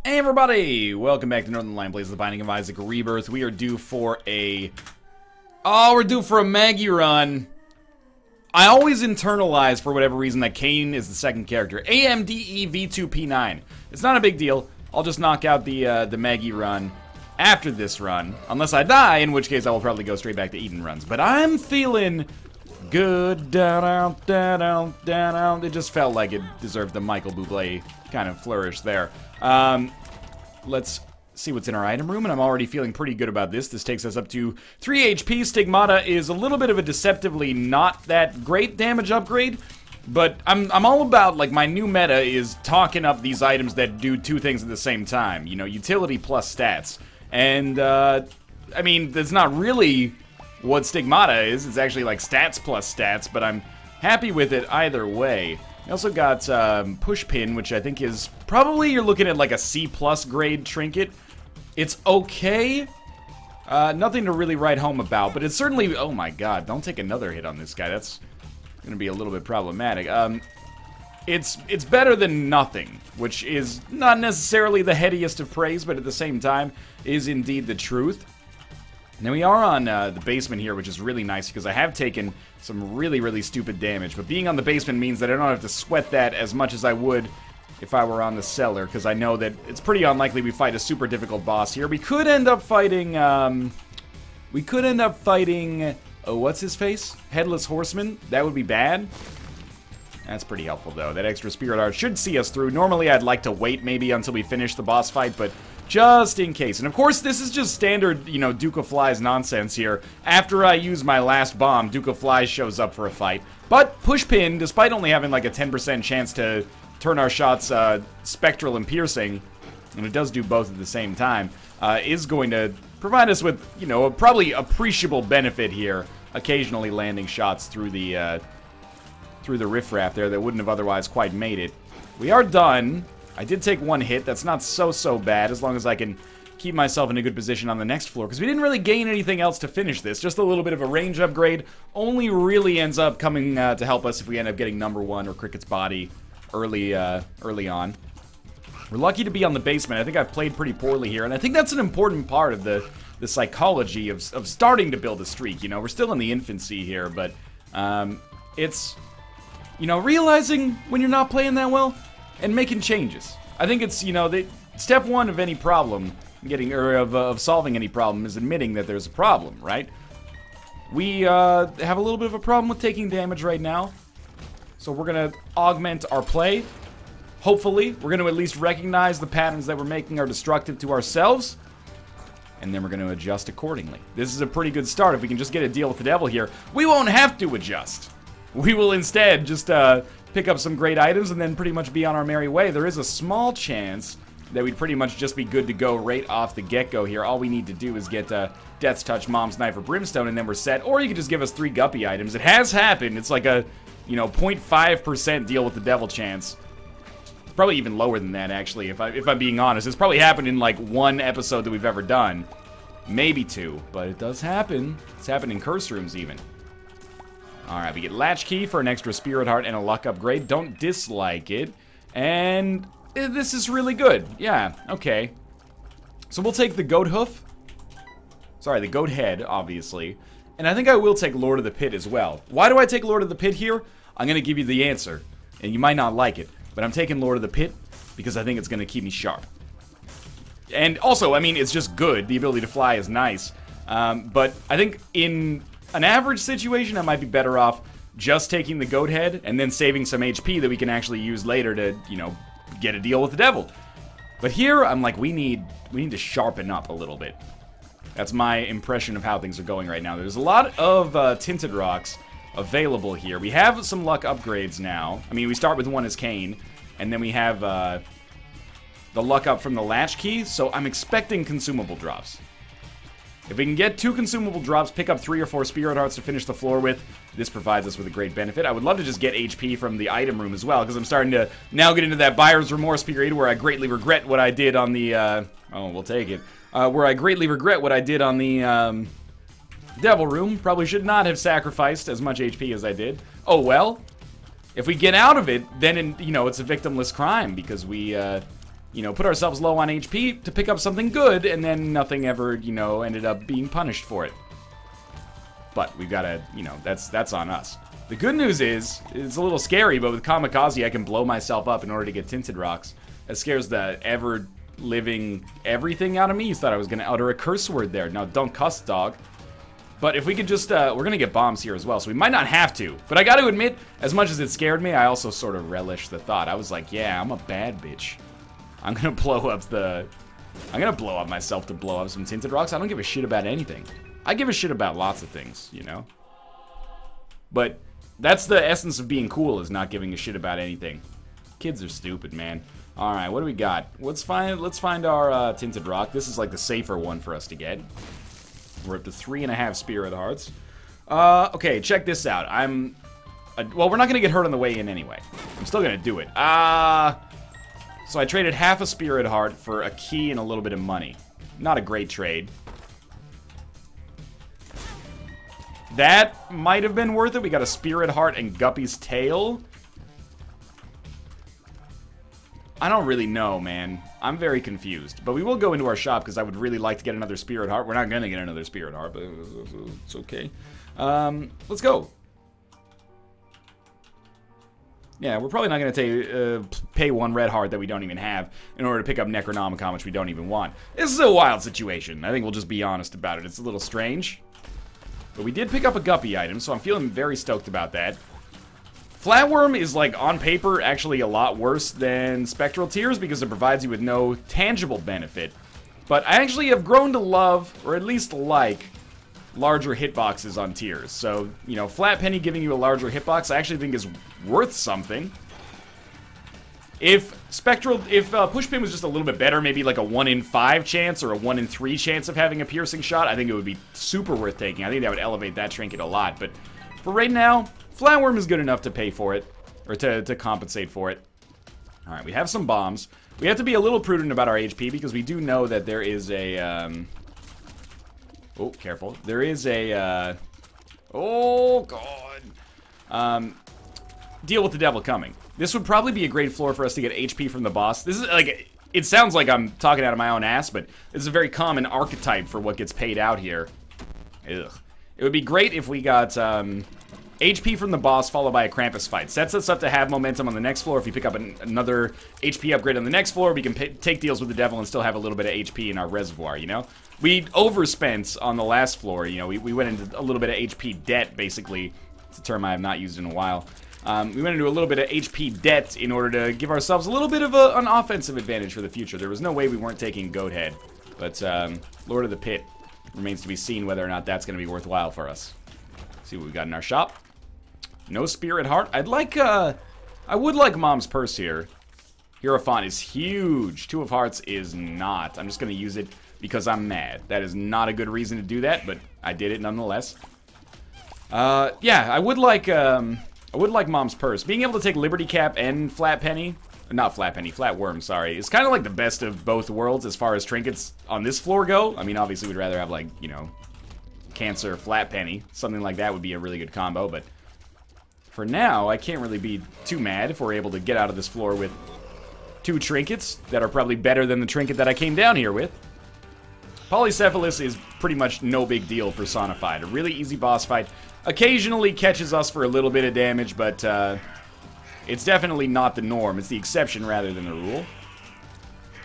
Hey everybody! Welcome back to Northern Lion Plays The Binding of Isaac Rebirth. We are due for a... we're due for a Maggie run. I always internalize, for whatever reason, that Cain is the second character. AMDE V2P9. It's not a big deal. I'll just knock out the Maggie run after this run. Unless I die, in which case I will probably go straight back to Eden runs. But I'm feeling good. Down. It just felt like it deserved the Michael Bublé kind of flourish there. Let's see what's in our item room, and I'm already feeling pretty good about this. This takes us up to 3 HP. Stigmata is a little bit of a deceptively not that great damage upgrade, but I'm all about, like, my new meta is talking up these items that do two things at the same time. You know, utility plus stats. And, I mean, that's not really what Stigmata is. It's actually, like, stats plus stats, but I'm happy with it either way. We also got Push Pin, which I think is probably, you're looking at like a C+ grade trinket. It's okay. Nothing to really write home about, but it's certainly... Oh my god, don't take another hit on this guy. That's going to be a little bit problematic. It's better than nothing, which is not necessarily the headiest of praise, but at the same time is indeed the truth. Now we are on the basement here, which is really nice because I have taken some really stupid damage. But being on the basement means that I don't have to sweat that as much as I would if I were on the cellar, because I know that it's pretty unlikely we fight a super difficult boss here. We could end up fighting, oh, what's his face? Headless Horseman. That would be bad. That's pretty helpful, though. That extra Spirit Heart should see us through. Normally, I'd like to wait maybe until we finish the boss fight, but just in case. And of course, this is just standard, you know, Duke of Flies nonsense here. After I use my last bomb, Duke of Flies shows up for a fight. But Push Pin, despite only having like a 10% chance to turn our shots spectral and piercing, and it does do both at the same time, is going to provide us with, you know, a probably appreciable benefit here, occasionally landing shots through the riffraff there that wouldn't have otherwise quite made it. We are done. I did take one hit. That's not so bad, as long as I can keep myself in a good position on the next floor, because we didn't really gain anything else to finish this. Just a little bit of a range upgrade. Only really ends up coming to help us if we end up getting number 1 or Cricket's Body early on. We're lucky to be on the basement. I think I've played pretty poorly here, and I think that's an important part of the psychology of starting to build a streak. You know, we're still in the infancy here, but it's, you know, realizing when you're not playing that well and making changes. I think it's, you know, step 1 of any problem, of solving any problem, is admitting that there's a problem, right? We have a little bit of a problem with taking damage right now, so we're gonna augment our play. Hopefully, we're gonna at least recognize the patterns that we're making are destructive to ourselves, and then we're gonna adjust accordingly. This is a pretty good start. If we can just get a deal with the devil here, we won't have to adjust. We will instead just pick up some great items and then pretty much be on our merry way. There is a small chance that we'd pretty much just be good to go right off the get-go here. All we need to do is get Death's Touch, Mom's Knife, or Brimstone, and then we're set. Or you could just give us 3 Guppy items. It has happened. It's like a, you know, 0.5% deal with the devil chance. It's probably even lower than that, actually, if I'm being honest. It's probably happened in like 1 episode that we've ever done. Maybe 2, but it does happen. It's happened in curse rooms, even. Alright, we get Latchkey for an extra Spirit Heart and a luck upgrade. Don't dislike it. And this is really good. Yeah, okay. So we'll take the Goat Hoof. Sorry, the Goat Head, obviously. And I think I will take Lord of the Pit as well. Why do I take Lord of the Pit here? I'm going to give you the answer. And you might not like it. But I'm taking Lord of the Pit because I think it's going to keep me sharp. And also, I mean, it's just good. The ability to fly is nice. But I think in an average situation, I might be better off just taking the Goat Head and then saving some HP that we can actually use later to, you know, get a deal with the devil. But here, I'm like, we need to sharpen up a little bit. That's my impression of how things are going right now. There's a lot of Tinted Rocks available here. We have some luck upgrades now. I mean, we start with 1 as Cain, and then we have the luck up from the Latchkey, so I'm expecting consumable drops. If we can get 2 consumable drops, pick up 3 or 4 Spirit Hearts to finish the floor with, this provides us with a great benefit. I would love to just get HP from the item room as well, because I'm starting to now get into that buyer's remorse period where I greatly regret what I did on the, oh, we'll take it. Where I greatly regret what I did on the, devil room. Probably should not have sacrificed as much HP as I did. Oh, well. If we get out of it, then, you know, it's a victimless crime, because we, you know, put ourselves low on HP to pick up something good, and then nothing ever, you know, ended up being punished for it. But we've got to, you know, that's on us. The good news is, it's a little scary, but with Kamikaze, I can blow myself up in order to get Tinted Rocks. That scares the ever-living everything out of me. You thought I was going to utter a curse word there. No, don't cuss, dog. But if we could just, we're going to get bombs here as well, so we might not have to. But I got to admit, as much as it scared me, I also sort of relished the thought. I was like, yeah, I'm a bad bitch. I'm going to blow up I'm going to blow up myself to blow up some Tinted Rocks. I don't give a shit about anything. I give a shit about lots of things, you know? But that's the essence of being cool, is not giving a shit about anything. Kids are stupid, man. Alright, what do we got? Let's find our Tinted Rock. This is like the safer one for us to get. We're up to 3.5 Spirit Hearts. Okay, check this out. Well, we're not gonna get hurt on the way in anyway. I'm still gonna do it. So I traded half a Spirit Heart for a key and a little bit of money. Not a great trade. That might have been worth it. We got a Spirit Heart and Guppy's Tail. I don't really know, man. I'm very confused. But we will go into our shop because I would really like to get another Spirit Heart. We're not going to get another Spirit Heart, but it's okay. Let's go. Yeah, we're probably not going to pay 1 red heart that we don't even have in order to pick up Necronomicon, which we don't even want. This is a wild situation. I think we'll just be honest about it. It's a little strange. But we did pick up a Guppy item, so I'm feeling very stoked about that. Flatworm is, like, on paper, actually a lot worse than Spectral Tears because it provides you with no tangible benefit. But I actually have grown to love, or at least like, larger hitboxes on Tears. So, you know, Flat Penny giving you a larger hitbox I actually think is worth something. If Pushpin was just a little bit better, maybe like a 1 in 5 chance or a 1 in 3 chance of having a piercing shot, I think it would be super worth taking. I think that would elevate that trinket a lot. But for right now, Flatworm is good enough to pay for it, or to compensate for it. Alright, we have some bombs. We have to be a little prudent about our HP because we do know that there is a, oh, careful. There is a, oh, God. Deal with the devil coming. This would probably be a great floor for us to get HP from the boss. This is, like, it sounds like I'm talking out of my own ass, but this is a very common archetype for what gets paid out here. Ugh. It would be great if we got, HP from the boss followed by a Krampus fight. Sets us up to have momentum on the next floor. If we pick up another HP upgrade on the next floor, we can take deals with the devil and still have a little bit of HP in our reservoir, you know? We overspent on the last floor, you know? We went into a little bit of HP debt, basically. It's a term I have not used in a while. We went into a little bit of HP debt in order to give ourselves a little bit of an offensive advantage for the future. There was no way we weren't taking Goathead. But Lord of the Pit remains to be seen whether or not that's going to be worthwhile for us. Let's see what we got in our shop. No Spirit Heart. I would like Mom's Purse here. Hierophant is huge. 2 of Hearts is not. I'm just going to use it because I'm mad. That is not a good reason to do that, but I did it nonetheless. Yeah, I would like Mom's Purse. Being able to take Liberty Cap and Flat Penny, not Flat Penny, Flat Worm, sorry. It's kind of like the best of both worlds as far as trinkets on this floor go. I mean, obviously we'd rather have, like, you know, Cancer, Flat Penny. Something like that would be a really good combo, but for now, I can't really be too mad if we're able to get out of this floor with 2 trinkets that are probably better than the trinket that I came down here with. Polycephalus is pretty much no big deal personified. A really easy boss fight. Occasionally catches us for a little bit of damage, but it's definitely not the norm. It's the exception rather than the rule.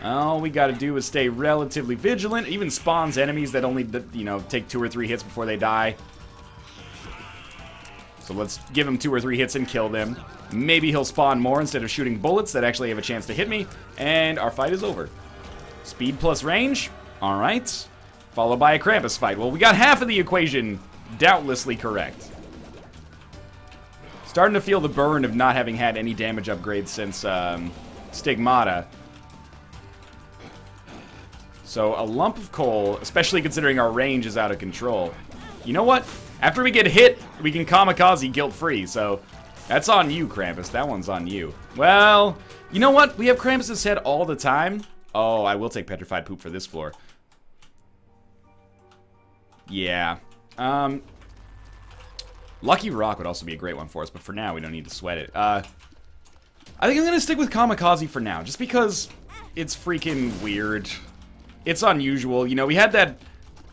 All we gotta do is stay relatively vigilant. Even spawns enemies that only, you know, take 2 or 3 hits before they die. So let's give him 2 or 3 hits and kill them. Maybe he'll spawn more instead of shooting bullets that actually have a chance to hit me. And our fight is over. Speed plus range. Alright. Followed by a Krampus fight. Well, we got half of the equation doubtlessly correct. Starting to feel the burn of not having had any damage upgrades since Stigmata. So a lump of coal, especially considering our range is out of control. You know what? After we get hit, we can kamikaze guilt-free, so that's on you, Krampus. That one's on you. Well, you know what? We have Krampus' head all the time. Oh, I will take Petrified Poop for this floor. Yeah. Lucky Rock would also be a great one for us, but for now, we don't need to sweat it. I think I'm going to stick with Kamikaze for now, just because it's freaking weird. It's unusual. You know, we had that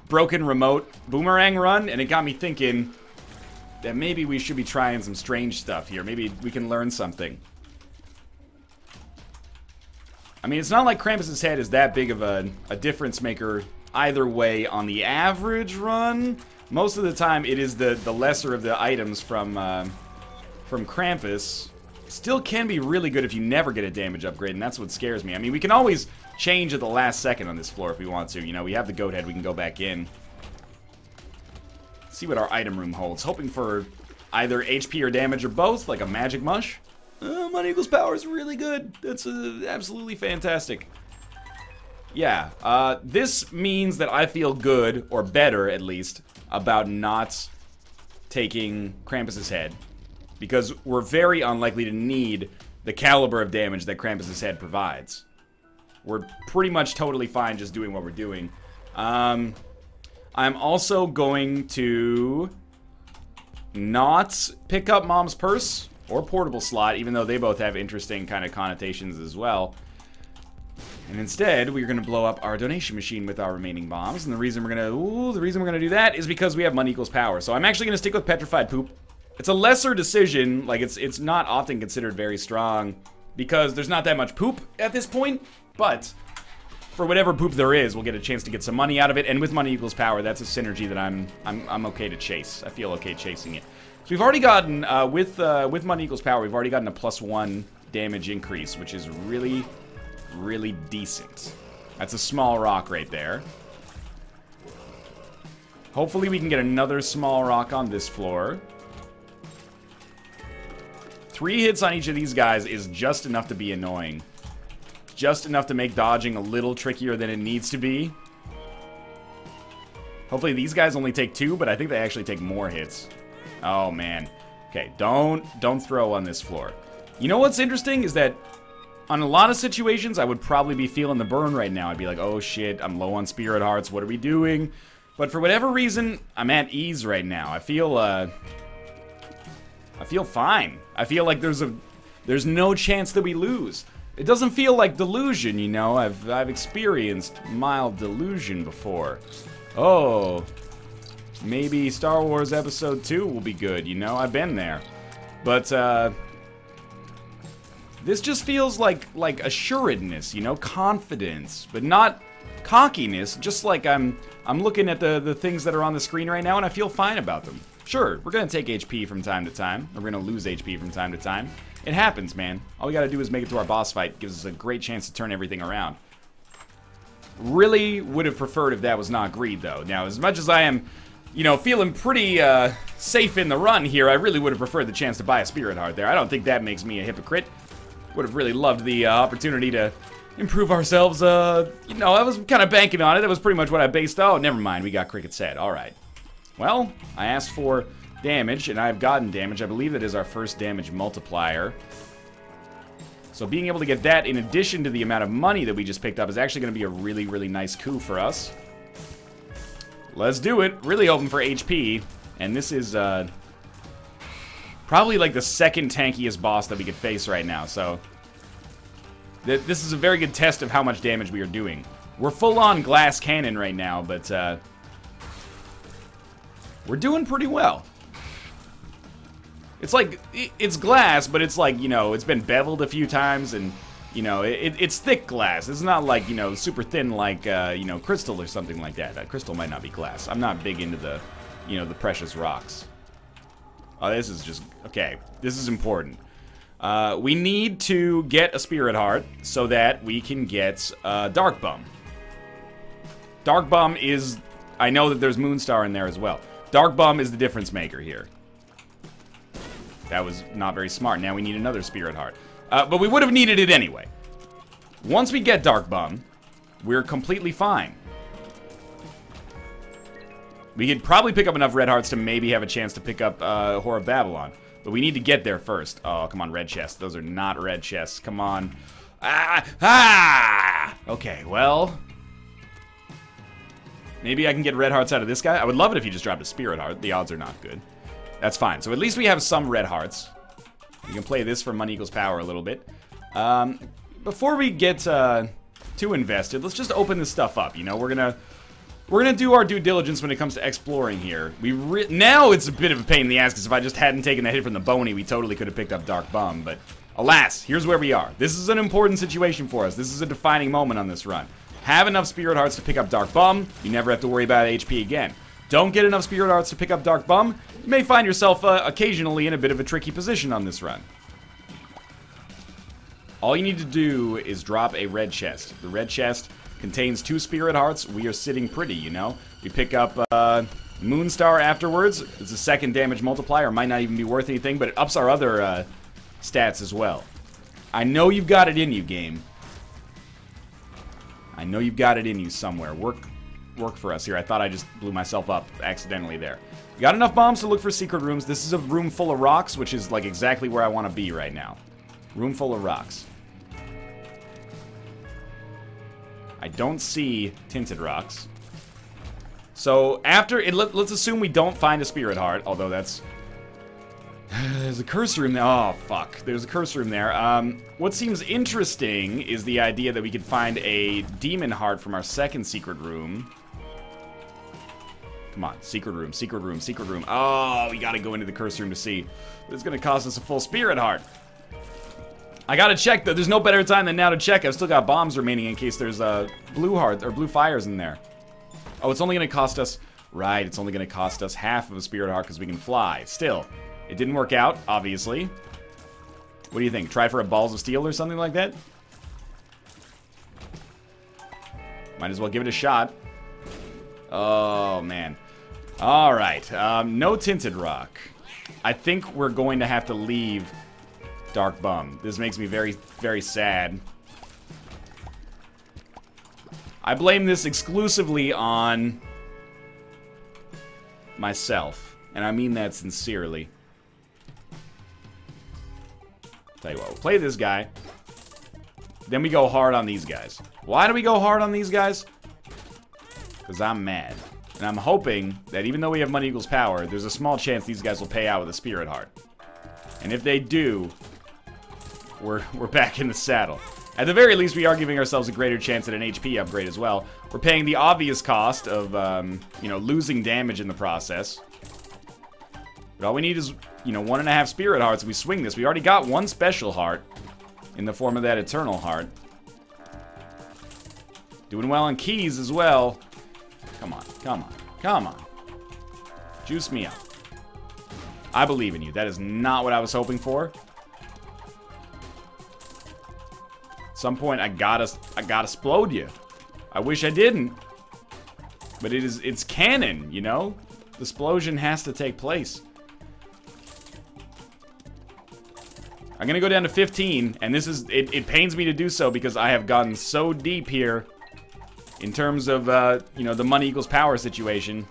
broken remote boomerang run, and it got me thinking that maybe we should be trying some strange stuff here. Maybe we can learn something. I mean, it's not like Krampus's head is that big of a difference maker either way on the average run. Most of the time, it is the lesser of the items from Krampus. Still can be really good if you never get a damage upgrade, and that's what scares me. I mean, we can always change at the last second on this floor if we want to. You know, we have the goat head, we can go back in. See what our item room holds. Hoping for either HP or damage or both, like a magic mush. Money equals power is really good. That's absolutely fantastic. Yeah, this means that I feel good, or better at least, about not taking Krampus's head. Because we're very unlikely to need the caliber of damage that Krampus's head provides. We're pretty much totally fine just doing what we're doing. I'm also going to not pick up Mom's Purse or Portable Slot, even though they both have interesting kind of connotations as well. And instead, we're going to blow up our donation machine with our remaining bombs. And the reason we're going to do that is because we have money equals power. So I'm actually going to stick with Petrified Poop. It's a lesser decision. Like, it's not often considered very strong because there's not that much poop at this point. But for whatever poop there is, we'll get a chance to get some money out of it. And with money equals power, that's a synergy that I'm okay to chase. I feel okay chasing it. So we've already gotten with money equals power, we've already gotten a +1 damage increase, which is really, really decent. That's a small rock right there. Hopefully we can get another small rock on this floor. 3 hits on each of these guys is just enough to be annoying. Just enough to make dodging a little trickier than it needs to be. Hopefully these guys only take 2, but I think they actually take more hits. Oh, man. Okay, don't throw on this floor. You know what's interesting is that on a lot of situations, I would probably be feeling the burn right now. I'd be like, oh shit, I'm low on spirit hearts, what are we doing? But for whatever reason, I'm at ease right now. I feel fine. I feel like there's no chance that we lose. It doesn't feel like delusion, you know? I've experienced mild delusion before. Oh, maybe Star Wars Episode 2 will be good, you know? I've been there. But, this just feels like assuredness, you know? Confidence, but not cockiness. Just like I'm looking at the things that are on the screen right now and I feel fine about them. Sure, we're gonna take HP from time to time. We're gonna lose HP from time to time. It happens, man. All we gotta do is make it to our boss fight. It gives us a great chance to turn everything around. Really would have preferred if that was not greed, though. Now, as much as I am, you know, feeling pretty safe in the run here, I really would have preferred the chance to buy a spirit heart there. I don't think that makes me a hypocrite. Would have really loved the opportunity to improve ourselves. You know, I was kind of banking on it. That was pretty much what I based. Oh, never mind. We got Cricket's head. All right. Well, I asked for damage, and I've gotten damage. I believe that is our first damage multiplier. So being able to get that in addition to the amount of money that we just picked up is actually going to be a really, really nice coup for us. Let's do it. Really hoping for HP. And this is probably like the second tankiest boss that we could face right now. So this is a very good test of how much damage we are doing. We're full on glass cannon right now, but we're doing pretty well. It's like, it's glass, but it's like, you know, it's been beveled a few times, and, you know, it's thick glass. It's not like, you know, super thin like, you know, crystal or something like that. Crystal might not be glass. I'm not big into the, you know, the precious rocks. Oh, this is just, okay, this is important. We need to get a spirit heart so that we can get Dark Bum. Dark Bum is, I know that there's Moonstar in there as well. Dark Bum is the difference maker here. That was not very smart. Now we need another spirit heart. But we would have needed it anyway. Once we get Dark Bum, we're completely fine. We could probably pick up enough red hearts to maybe have a chance to pick up Whore of Babylon. But we need to get there first. Oh, come on, red chests. Those are not red chests. Come on. Okay, well, maybe I can get red hearts out of this guy. I would love it if he just dropped a spirit heart. The odds are not good. That's fine. So at least we have some red hearts. We can play this for money equals power a little bit. Before we get too invested. Let's just open this stuff up, you know? We're gonna do our due diligence when it comes to exploring here. Now it's a bit of a pain in the ass, because if I just hadn't taken that hit from the Boney, we totally could have picked up Dark Bum, but alas, here's where we are. This is an important situation for us. This is a defining moment on this run. Have enough Spirit Hearts to pick up Dark Bum, you never have to worry about HP again. Don't get enough Spirit Hearts to pick up Dark Bum, you may find yourself occasionally in a bit of a tricky position on this run. All you need to do is drop a red chest. The red chest contains 2 Spirit Hearts. We are sitting pretty, you know? We pick up Moonstar afterwards. It's a second damage multiplier. Might not even be worth anything, but it ups our other stats as well. I know you've got it in you, game. I know you've got it in you somewhere. Work for us here. I thought I just blew myself up accidentally there. Got enough bombs to look for secret rooms. This is a room full of rocks, which is like exactly where I want to be right now. Room full of rocks. I don't see tinted rocks. So after it, let's assume we don't find a Spirit Heart, although that's... There's a curse room there. Oh, fuck. There's a curse room there. What seems interesting is the idea that we could find a Demon Heart from our second secret room. Come on, secret room, secret room, secret room. Oh, we gotta go into the curse room to see. It's gonna cost us a full Spirit Heart. I gotta check, though. There's no better time than now to check. I've still got bombs remaining in case there's blue hearts or blue fires in there. Oh, it's only gonna cost us... Right, it's only gonna cost us half of a Spirit Heart because we can fly. Still, it didn't work out, obviously. What do you think? Try for a Balls of Steel or something like that? Might as well give it a shot. Oh, man. Alright, no tinted rock. I think we're going to have to leave Dark Bum. This makes me very, very sad. I blame this exclusively on myself, and I mean that sincerely. Tell you what, we'll play this guy. Then we go hard on these guys. Why do we go hard on these guys? Because I'm mad. And I'm hoping that even though we have money equals power, there's a small chance these guys will pay out with a Spirit Heart. And if they do, we're back in the saddle. At the very least, we are giving ourselves a greater chance at an HP upgrade as well. We're paying the obvious cost of, you know, losing damage in the process. But all we need is, you know, 1.5 Spirit Hearts. We swing this. We already got 1 special heart in the form of that Eternal Heart. Doing well on keys as well. Come on, come on, come on. Juice me up. I believe in you. That is not what I was hoping for. At some point, I gotta explode you. I wish I didn't. But it's canon, you know? The explosion has to take place. I'm gonna go down to 15, and this is, it pains me to do so because I have gotten so deep here in terms of, you know, the money equals power situation.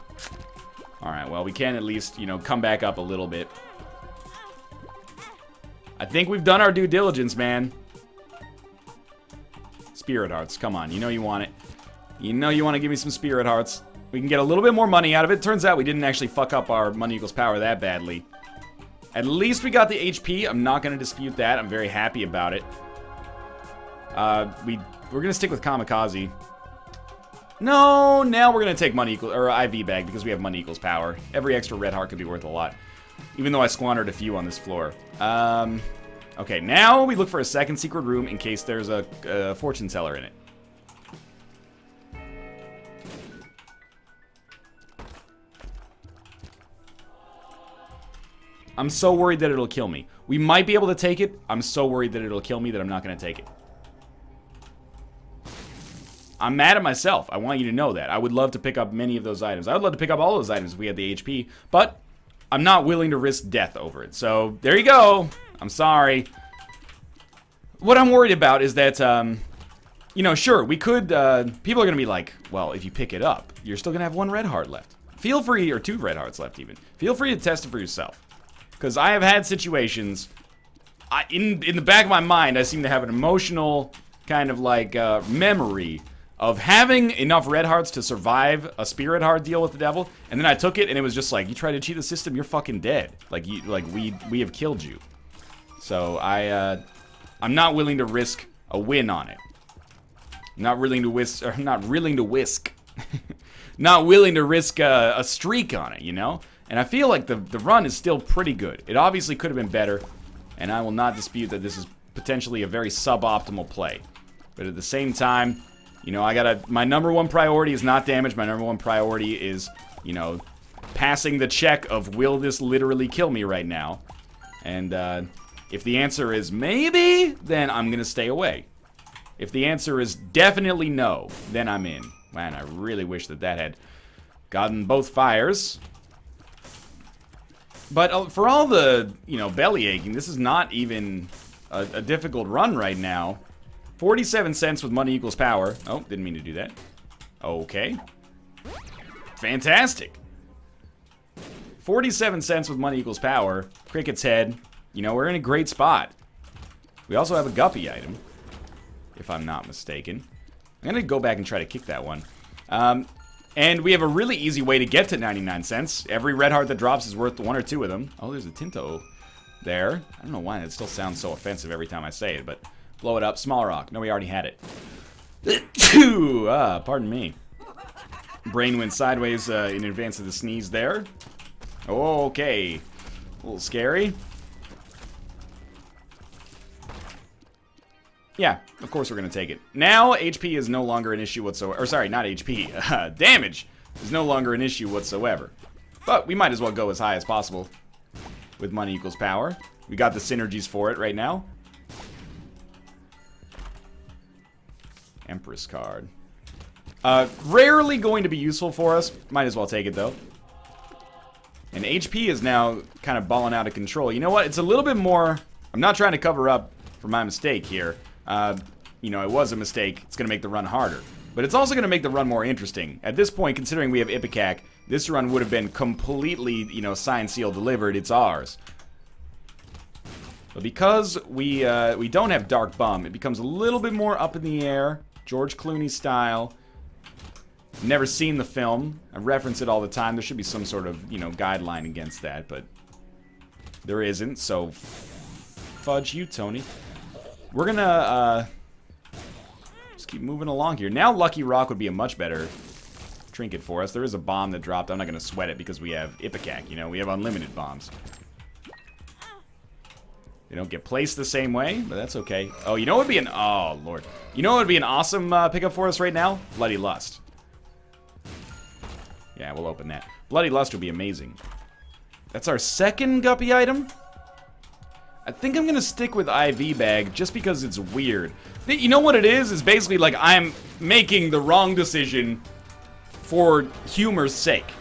Alright, well, we can at least, you know, come back up a little bit. I think we've done our due diligence, man. Spirit Hearts, come on, you know you want it. You know you want to give me some Spirit Hearts. We can get a little bit more money out of it. Turns out we didn't actually fuck up our money equals power that badly. At least we got the HP. I'm not going to dispute that. I'm very happy about it. We're going to stick with Kamikaze. No, now we're going to take money equal, or IV bag because we have money equals power. Every extra red heart could be worth a lot. Even though I squandered a few on this floor. Okay, now we look for a second secret room in case there's a fortune teller in it. I'm so worried that it'll kill me. We might be able to take it. I'm so worried that it'll kill me that I'm not going to take it. I'm mad at myself. I want you to know that. I would love to pick up many of those items. I would love to pick up all those items if we had the HP, but I'm not willing to risk death over it. So, there you go. I'm sorry. What I'm worried about is that, you know, sure, we could, people are going to be like, well, if you pick it up, you're still going to have 1 red heart left. Feel free, or 2 red hearts left even. Feel free to test it for yourself. Because I have had situations, in the back of my mind, I seem to have an emotional kind of like memory of having enough red hearts to survive a Spirit Heart deal with the devil, and then I took it and it was just like, you try to cheat the system, you're fucking dead. Like we have killed you. So I'm not willing to risk a win on it. Not willing to whisk, or not willing to whisk. Not willing to risk a streak on it, you know? And I feel like the run is still pretty good. It obviously could have been better, and I will not dispute that this is potentially a very suboptimal play. But at the same time, you know, my number one priority is not damage. My number one priority is, you know, passing the check of will this literally kill me right now? And if the answer is maybe, then I'm gonna stay away. If the answer is definitely no, then I'm in. Man, I really wish that had gotten both fires. But for all the, you know, belly aching, this is not even a difficult run right now. 47 cents with money equals power. Oh, didn't mean to do that. Okay. Fantastic. 47 cents with money equals power. Cricket's head. You know, we're in a great spot. We also have a guppy item, if I'm not mistaken. I'm gonna go back and try to kick that one. And we have a really easy way to get to 99 cents. Every red heart that drops is worth one or two of them. Oh, there's a Tinto there. I don't know why that still sounds so offensive every time I say it, but blow it up. Small rock. No, we already had it. Pardon me. Brain went sideways in advance of the sneeze there. Okay. A little scary. Yeah, of course we're going to take it. Now, HP is no longer an issue whatsoever. Or, sorry, not HP. Damage is no longer an issue whatsoever. But we might as well go as high as possible with money equals power. We got the synergies for it right now. Empress card. Rarely going to be useful for us. Might as well take it, though. And HP is now kind of balling out of control. You know what? It's a little bit more... I'm not trying to cover up for my mistake here. You know, it was a mistake. It's going to make the run harder. But it's also going to make the run more interesting. At this point, considering we have Ipecac, this run would have been completely, you know, signed, sealed, delivered. It's ours. But because we don't have Dark Bum, it becomes a little bit more up in the air. George Clooney style. Never seen the film. I reference it all the time. There should be some sort of, you know, guideline against that, but there isn't, so fudge you, Tony. We're gonna just keep moving along here. Now Lucky Rock would be a much better trinket for us. There is a bomb that dropped. I'm not gonna sweat it because we have Ipecac, you know, we have unlimited bombs. They don't get placed the same way, but that's okay. Oh, you know what would be an... Oh, Lord. You know what would be an awesome pickup for us right now? Bloody Lust. Yeah, we'll open that. Bloody Lust would be amazing. That's our second guppy item? I think I'm gonna stick with IV Bag just because it's weird. You know what it is? It's basically like I'm making the wrong decision for humor's sake.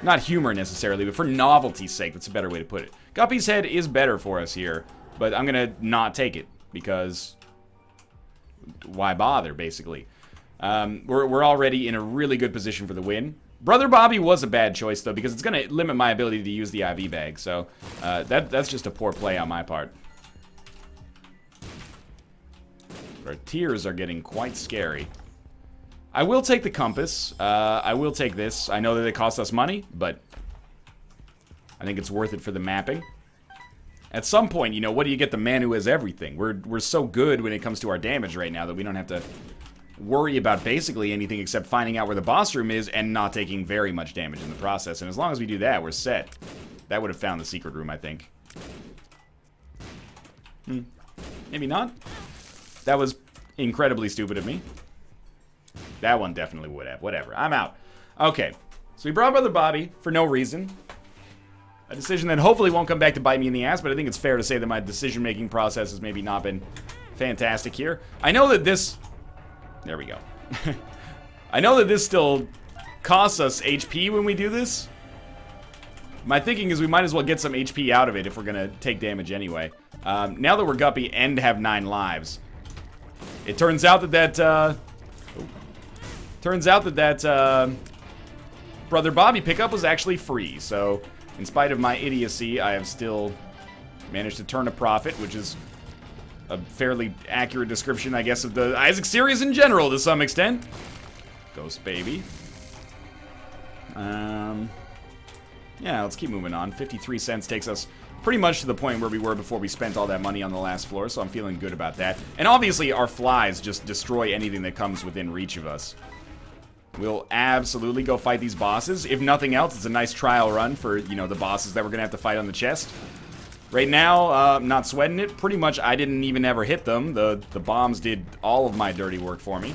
Not humor necessarily, but for novelty's sake. That's a better way to put it. Guppy's Head is better for us here, but I'm gonna not take it because why bother, basically. We're already in a really good position for the win. Brother Bobby was a bad choice, though, because it's going to limit my ability to use the IV bag. So, that's just a poor play on my part. Our tears are getting quite scary. I will take the compass. I will take this. I know that it costs us money, but I think it's worth it for the mapping. At some point, you know, what do you get the man who has everything? We're so good when it comes to our damage right now that we don't have to worry about basically anything except finding out where the boss room is and not taking very much damage in the process. And as long as we do that, we're set. That would have found the secret room, I think. Maybe not. That was incredibly stupid of me. That one definitely would have. Whatever. I'm out. Okay. So we brought Brother Bobby for no reason. A decision that hopefully won't come back to bite me in the ass, but I think it's fair to say that my decision-making process has maybe not been fantastic here. I know that this... There we go. I know that this still costs us HP when we do this. My thinking is we might as well get some HP out of it if we're gonna take damage anyway. Now that we're Guppy and have 9 lives, it turns out that Brother Bobby pickup was actually free. So, in spite of my idiocy, I have still managed to turn a profit, which is a fairly accurate description, I guess, of the Isaac series in general, to some extent. Ghost Baby. Yeah, let's keep moving on. 53 cents takes us pretty much to the point where we were before we spent all that money on the last floor, so I'm feeling good about that. And obviously, our flies just destroy anything that comes within reach of us. We'll absolutely go fight these bosses. If nothing else, it's a nice trial run for, you know, the bosses that we're gonna have to fight on the chest. Right now, I'm not sweating it. Pretty much, I didn't even ever hit them. The bombs did all of my dirty work for me.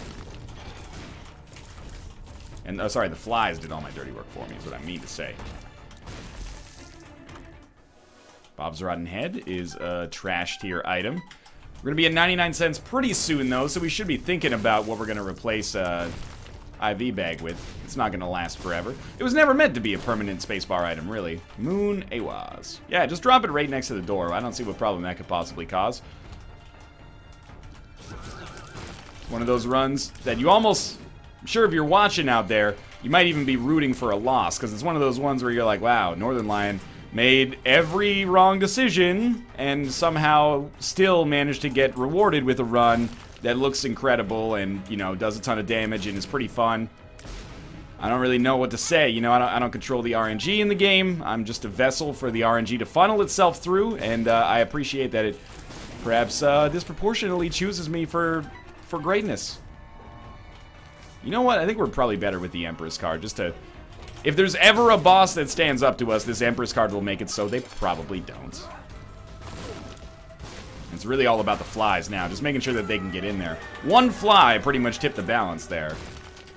And, sorry, the flies did all my dirty work for me, is what I mean to say. Bob's Rotten Head is a trash tier item. We're gonna be at 99 cents pretty soon, though, so we should be thinking about what we're gonna replace, IV bag with. It's not gonna last forever. It was never meant to be a permanent spacebar item, really. Moon Awaz. Yeah, just drop it right next to the door. I don't see what problem that could possibly cause. One of those runs that you almost... I'm sure if you're watching out there, you might even be rooting for a loss, because it's one of those ones where you're like, wow, Northern Lion made every wrong decision and somehow still managed to get rewarded with a run that looks incredible and, you know, does a ton of damage and is pretty fun. I don't really know what to say. You know, I don't control the RNG in the game. I'm just a vessel for the RNG to funnel itself through, and I appreciate that it perhaps disproportionately chooses me for greatness. You know what? I think we're probably better with the Empress card, just to... If there's ever a boss that stands up to us, this Empress card will make it so. They probably don't. It's really all about the flies now, just making sure that they can get in there. One fly pretty much tipped the balance there.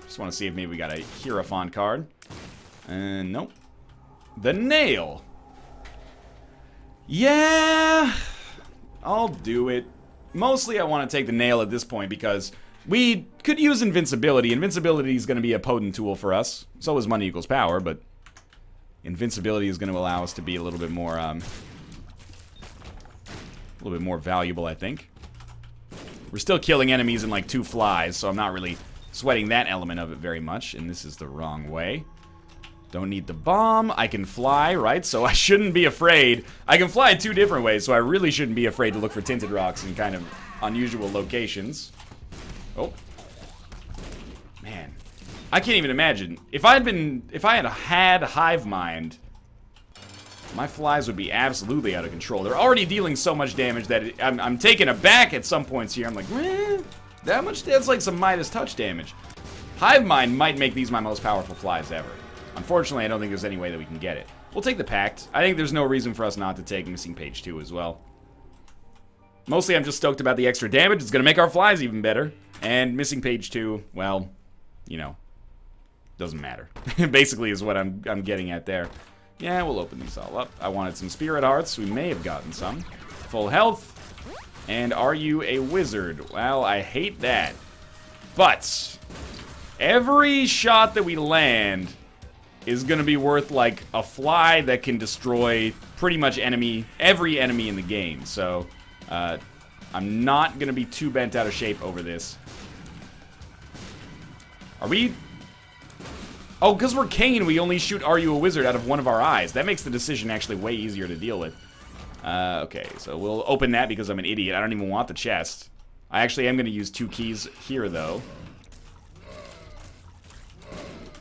Just want to see if maybe we got a Hierophant card. And nope. The nail. Yeah, I'll do it. Mostly I want to take the nail at this point because we could use invincibility. Invincibility is going to be a potent tool for us. So is money equals power, but invincibility is going to allow us to be a little bit more valuable, I think. We're still killing enemies in like 2 flies, so I'm not really sweating that element of it very much. And this is the wrong way. Don't need the bomb. I can fly, right? So I shouldn't be afraid. I can fly 2 different ways, so I really shouldn't be afraid to look for tinted rocks in kind of unusual locations. Oh. Man. I can't even imagine. If I had Hive Mind, my flies would be absolutely out of control. They're already dealing so much damage that I'm taken aback at some points here. I'm like, that much? That's like some Midas touch damage. Hive Mind might make these my most powerful flies ever. Unfortunately, I don't think there's any way that we can get it. We'll take the Pact. I think there's no reason for us not to take Missing Page 2 as well. Mostly, I'm just stoked about the extra damage. It's going to make our flies even better. And Missing Page 2, well, you know, doesn't matter. Basically is what I'm getting at there. Yeah, we'll open these all up. I wanted some Spirit Hearts. We may have gotten some. Full health. And are you a wizard? Well, I hate that. But every shot that we land is going to be worth like a fly that can destroy pretty much every enemy in the game. So, I'm not going to be too bent out of shape over this. Are we... Oh, because we're Kane, we only shoot Are You a Wizard out of one of our eyes. That makes the decision actually way easier to deal with. Okay, so we'll open that because I'm an idiot. I don't even want the chest. I actually am going to use 2 keys here, though.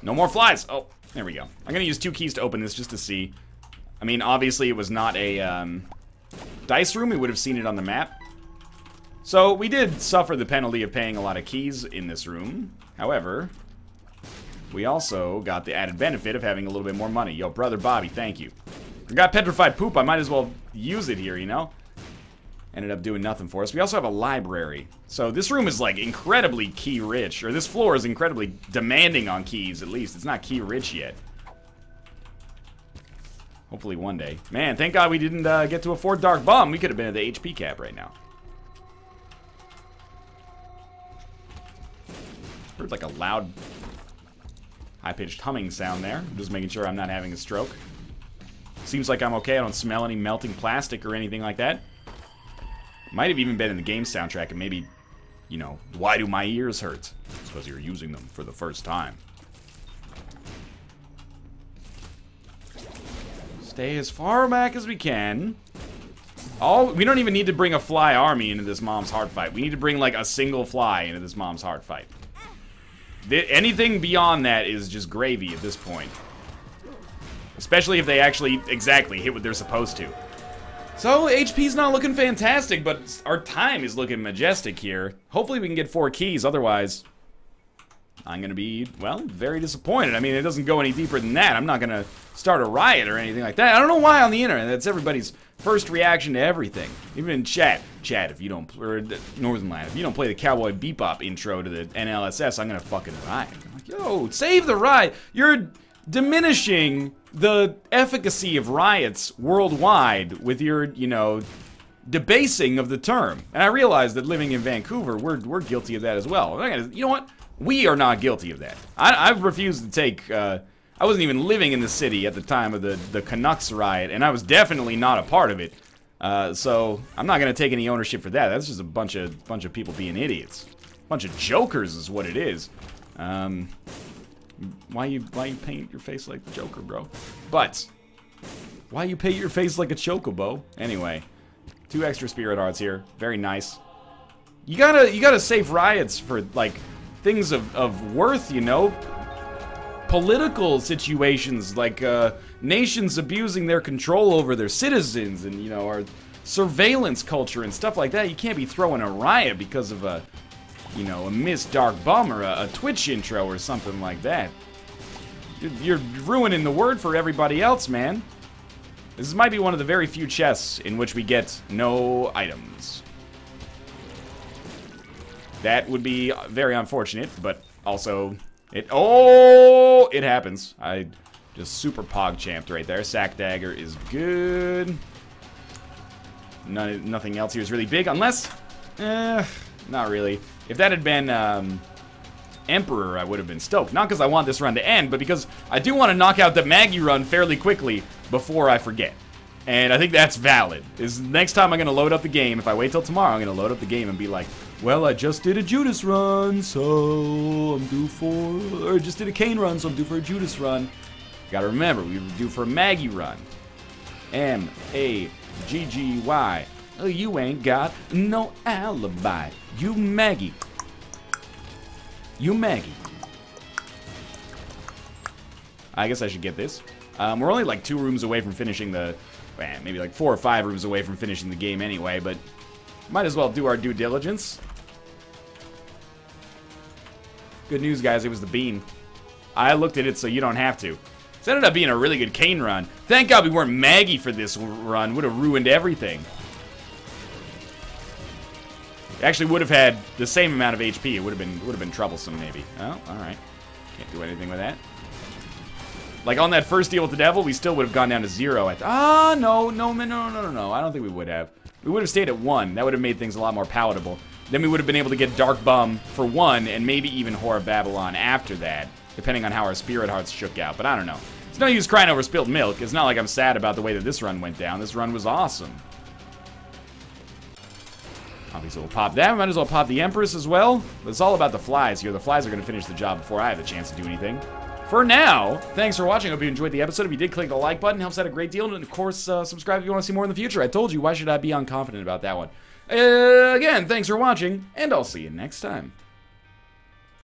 No more flies! Oh, there we go. I'm going to use 2 keys to open this just to see. I mean, obviously it was not a dice room. We would have seen it on the map. So we did suffer the penalty of paying a lot of keys in this room. However... we also got the added benefit of having a little bit more money. Yo, Brother Bobby, thank you. We got Petrified Poop. I might as well use it here, you know? Ended up doing nothing for us. We also have a library. So this room is, like, incredibly key-rich. Or this floor is incredibly demanding on keys, at least. It's not key-rich yet. Hopefully one day. Man, thank God we didn't get to afford Dark Bomb. We could have been at the HP cap right now. Heard, like, a loud... high-pitched humming sound there. I'm just making sure I'm not having a stroke. Seems like I'm okay. I don't smell any melting plastic or anything like that. Might have even been in the game soundtrack and maybe, you know, why do my ears hurt? It's because you're using them for the first time. Stay as far back as we can. We don't even need to bring a fly army into this Mom's Heart fight. We need to bring, like, a single fly into this Mom's Heart fight. Anything beyond that is just gravy at this point. Especially if they actually exactly hit what they're supposed to. So, HP's not looking fantastic, but our time is looking majestic here. Hopefully we can get 4 keys, otherwise I'm gonna be, well, very disappointed. I mean, it doesn't go any deeper than that. I'm not gonna start a riot or anything like that. I don't know why on the internet, that's everybody's first reaction to everything. Even in chat, if you don't, or Northern Land, if you don't play the Cowboy Bebop intro to the NLSS, I'm gonna fucking riot. I'm like, yo, save the riot. You're diminishing the efficacy of riots worldwide with your, you know, debasing of the term. And I realize that living in Vancouver, we're guilty of that as well. You know what? We are not guilty of that. I refuse to take, I wasn't even living in the city at the time of the Canucks riot, and I was definitely not a part of it. So I'm not gonna take any ownership for that. That's just a bunch of people being idiots. Bunch of jokers is what it is. Why you paint your face like the Joker, bro? But why you paint your face like a chocobo? Anyway, 2 extra spirit hearts here. Very nice. You gotta save riots for like things of worth, you know. Political situations like nations abusing their control over their citizens, and you know, our surveillance culture and stuff like that. You can't be throwing a riot because of a, you know, a Miss Dark Bum or a Twitch intro or something like that. You're ruining the word for everybody else, man. This might be one of the very few chests in which we get no items. That would be very unfortunate, but also it happens. I just super pog-champed right there. Sack Dagger is good. Nothing else here is really big, unless, not really. If that had been Emperor, I would have been stoked. Not because I want this run to end, but because I do want to knock out the Maggie run fairly quickly before I forget. And I think that's valid. Next time I'm going to load up the game, if I wait till tomorrow, I'm going to load up the game and be like, well, I just did a Judas run, so I'm due for, or just did a Kane run, so I'm due for a Judas run. Gotta remember, we were due for a Maggie run. M-A-G-G-Y. Oh, you ain't got no alibi. You Maggie. You Maggie. I guess I should get this. We're only like 2 rooms away from finishing the, maybe like 4 or 5 rooms away from finishing the game anyway, but might as well do our due diligence. Good news, guys, it was the bean. I looked at it so you don't have to. It ended up being a really good Kane run. Thank God we weren't Maggie for this run. Would have ruined everything. Actually would have had the same amount of HP. It would have been troublesome maybe. Oh, alright. Can't do anything with that. Like on that first deal with the devil, we still would have gone down to 0. No. I don't think we would have. We would have stayed at 1. That would have made things a lot more palatable. Then we would have been able to get Dark Bum for 1, and maybe even Whore of Babylon after that, depending on how our spirit hearts shook out. But I don't know. It's no use crying over spilled milk. It's not like I'm sad about the way that this run went down. This run was awesome. Obviously, we'll pop that. We might as well pop the Empress as well. But it's all about the flies here. The flies are going to finish the job before I have a chance to do anything. For now, thanks for watching. I hope you enjoyed the episode. If you did, click the like button. Helps out a great deal. And, of course, subscribe if you want to see more in the future. I told you, why should I be unconfident about that one? Again, thanks for watching, and I'll see you next time.